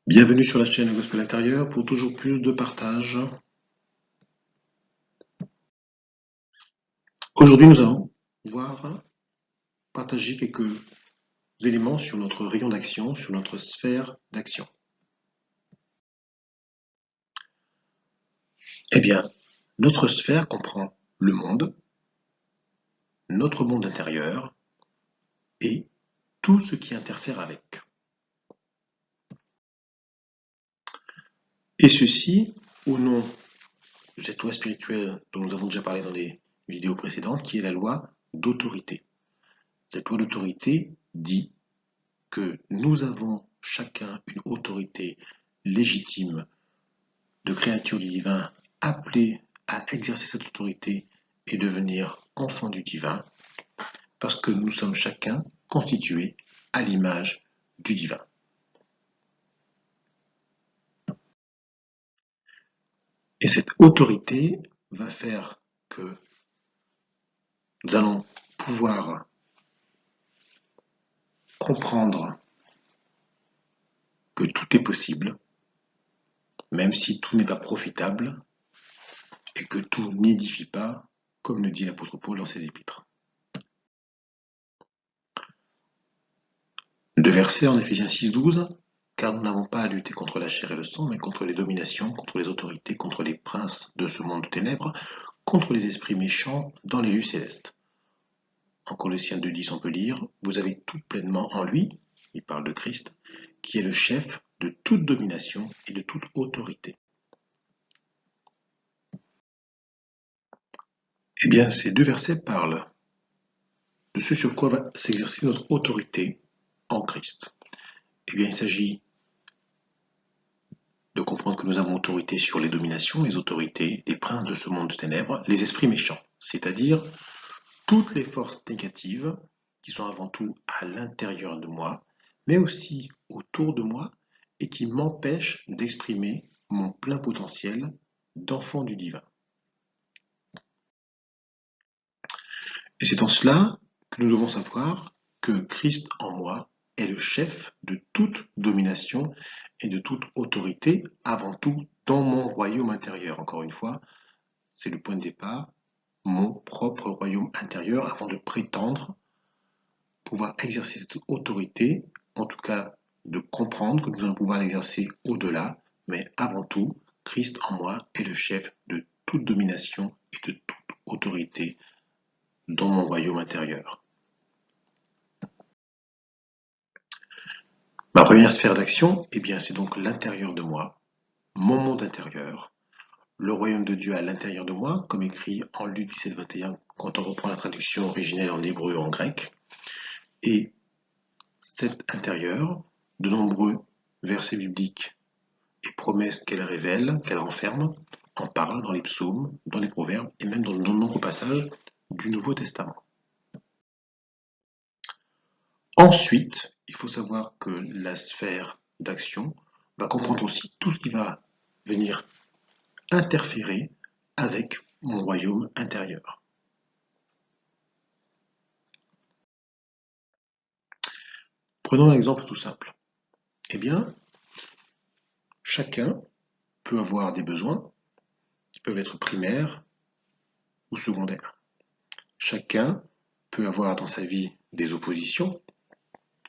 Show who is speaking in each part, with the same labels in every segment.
Speaker 1: Bienvenue sur la chaîne Gospel Intérieur pour toujours plus de partage. Aujourd'hui, nous allons partager quelques éléments sur notre rayon d'action, sur notre sphère d'action. Eh bien, notre sphère comprend le monde, notre monde intérieur et tout ce qui interfère avec. Et ceci au nom de cette loi spirituelle dont nous avons déjà parlé dans les vidéos précédentes, qui est la loi d'autorité. Cette loi d'autorité dit que nous avons chacun une autorité légitime de créature du divin appelée à exercer cette autorité et devenir enfant du divin, parce que nous sommes chacun constitués à l'image du divin. Et cette autorité va faire que nous allons pouvoir comprendre que tout est possible, même si tout n'est pas profitable, et que tout n'édifie pas, comme le dit l'apôtre Paul dans ses épîtres. Deux versets en Éphésiens 6:12, car nous n'avons pas à lutter contre la chair et le sang, mais contre les dominations, contre les autorités, contre les princes de ce monde de ténèbres, contre les esprits méchants dans les lieux célestes. En Colossiens 2:10, on peut lire, vous avez tout pleinement en lui, il parle de Christ, qui est le chef de toute domination et de toute autorité. Eh bien, ces deux versets parlent de ce sur quoi va s'exercer notre autorité en Christ. Eh bien, il s'agit de comprendre que nous avons autorité sur les dominations, les autorités, les princes de ce monde de ténèbres, les esprits méchants, c'est-à-dire toutes les forces négatives qui sont avant tout à l'intérieur de moi, mais aussi autour de moi et qui m'empêchent d'exprimer mon plein potentiel d'enfant du divin. Et c'est en cela que nous devons savoir que Christ en moi est le chef de toute domination et de toute autorité, avant tout dans mon royaume intérieur. Encore une fois, c'est le point de départ, mon propre royaume intérieur, avant de prétendre pouvoir exercer cette autorité, en tout cas de comprendre que nous allons pouvoir l'exercer au-delà, mais avant tout, Christ en moi est le chef de toute domination et de toute autorité dans mon royaume intérieur. Ma première sphère d'action, eh bien, c'est donc l'intérieur de moi, mon monde intérieur, le royaume de Dieu à l'intérieur de moi, comme écrit en Luc 17:21, quand on reprend la traduction originelle en hébreu ou en grec. Et cet intérieur, de nombreux versets bibliques et promesses qu'elle révèle, qu'elle renferme, en parlent dans les psaumes, dans les proverbes et même dans de nombreux passages du Nouveau Testament. Ensuite, il faut savoir que la sphère d'action va comprendre aussi tout ce qui va venir interférer avec mon royaume intérieur. Prenons un exemple tout simple. Eh bien, chacun peut avoir des besoins qui peuvent être primaires ou secondaires. Chacun peut avoir dans sa vie des oppositions.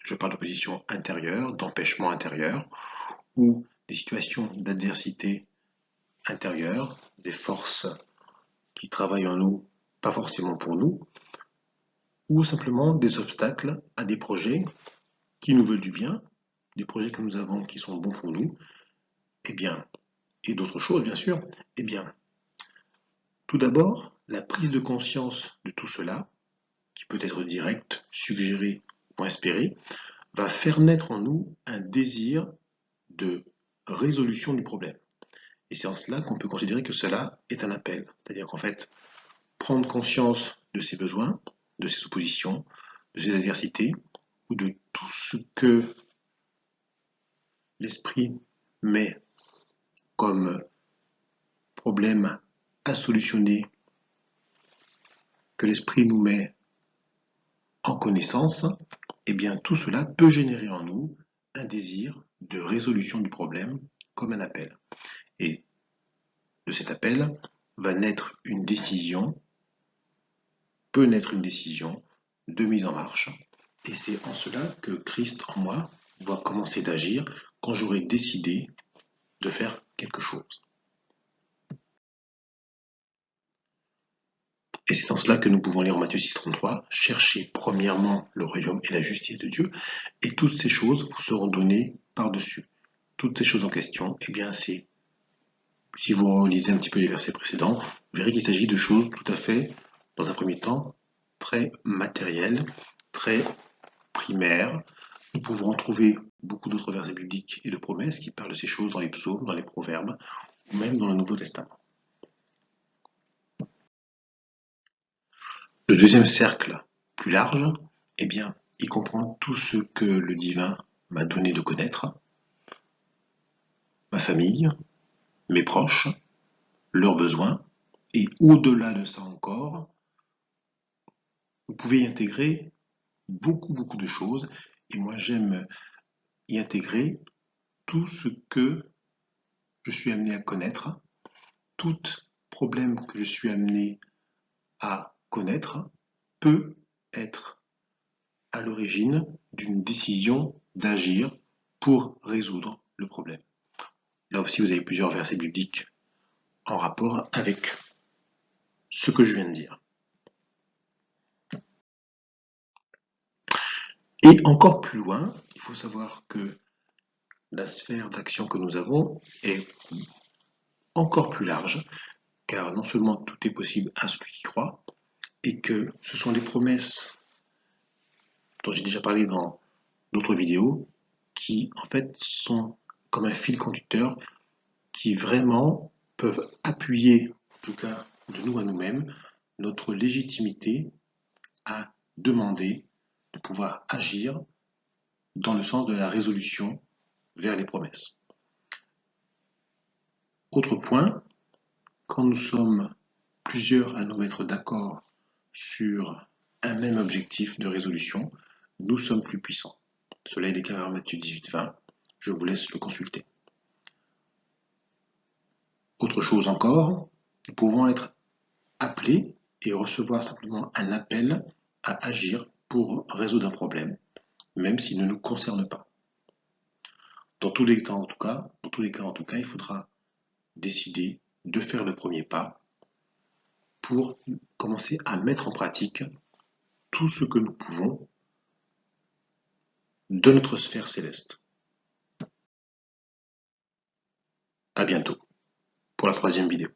Speaker 1: Je parle d'opposition intérieure, d'empêchement intérieur, ou des situations d'adversité intérieure, des forces qui travaillent en nous, pas forcément pour nous, ou simplement des obstacles à des projets qui nous veulent du bien, des projets que nous avons qui sont bons pour nous, eh bien, et d'autres choses bien sûr, eh bien, tout d'abord, la prise de conscience de tout cela, qui peut être directe, suggérée ou inspirée, va faire naître en nous un désir de résolution du problème. Et c'est en cela qu'on peut considérer que cela est un appel. C'est-à-dire qu'en fait, prendre conscience de ses besoins, de ses oppositions, de ses adversités, ou de tout ce que l'esprit met comme problème à solutionner, que l'esprit nous met en connaissance, eh bien tout cela peut générer en nous un désir de résolution du problème comme un appel. Et de cet appel va naître une décision, peut naître une décision de mise en marche. Et c'est en cela que Christ en moi va commencer d'agir quand j'aurai décidé de faire quelque chose. Et c'est en cela que nous pouvons lire en Matthieu 6,33, « Cherchez premièrement le royaume et la justice de Dieu, et toutes ces choses vous seront données par-dessus. » Toutes ces choses en question, eh bien c'est, si vous relisez un petit peu les versets précédents, vous verrez qu'il s'agit de choses tout à fait, dans un premier temps, très matérielles, très primaires. Nous pouvons en trouver beaucoup d'autres versets bibliques et de promesses qui parlent de ces choses dans les psaumes, dans les proverbes, ou même dans le Nouveau Testament. Le deuxième cercle, plus large, eh bien, il comprend tout ce que le divin m'a donné de connaître, ma famille, mes proches, leurs besoins, et au-delà de ça encore, vous pouvez y intégrer beaucoup de choses, et moi j'aime y intégrer tout ce que je suis amené à connaître, tout problème que je suis amené à connaître peut être à l'origine d'une décision d'agir pour résoudre le problème. Là aussi, vous avez plusieurs versets bibliques en rapport avec ce que je viens de dire. Et encore plus loin, il faut savoir que la sphère d'action que nous avons est encore plus large, car non seulement tout est possible à celui qui croit, et que ce sont des promesses dont j'ai déjà parlé dans d'autres vidéos, qui en fait sont comme un fil conducteur, qui vraiment peuvent appuyer, en tout cas de nous à nous-mêmes, notre légitimité à demander de pouvoir agir dans le sens de la résolution vers les promesses. Autre point, quand nous sommes plusieurs à nous mettre d'accord sur un même objectif de résolution, nous sommes plus puissants. Cela est déclaré en Matthieu 18,20. Je vous laisse le consulter. Autre chose encore, nous pouvons être appelés et recevoir simplement un appel à agir pour résoudre un problème, même s'il ne nous concerne pas. Dans tous les cas en tout cas, il faudra décider de faire le premier pas pour commencer à mettre en pratique tout ce que nous pouvons de notre sphère céleste. À bientôt pour la 3e vidéo.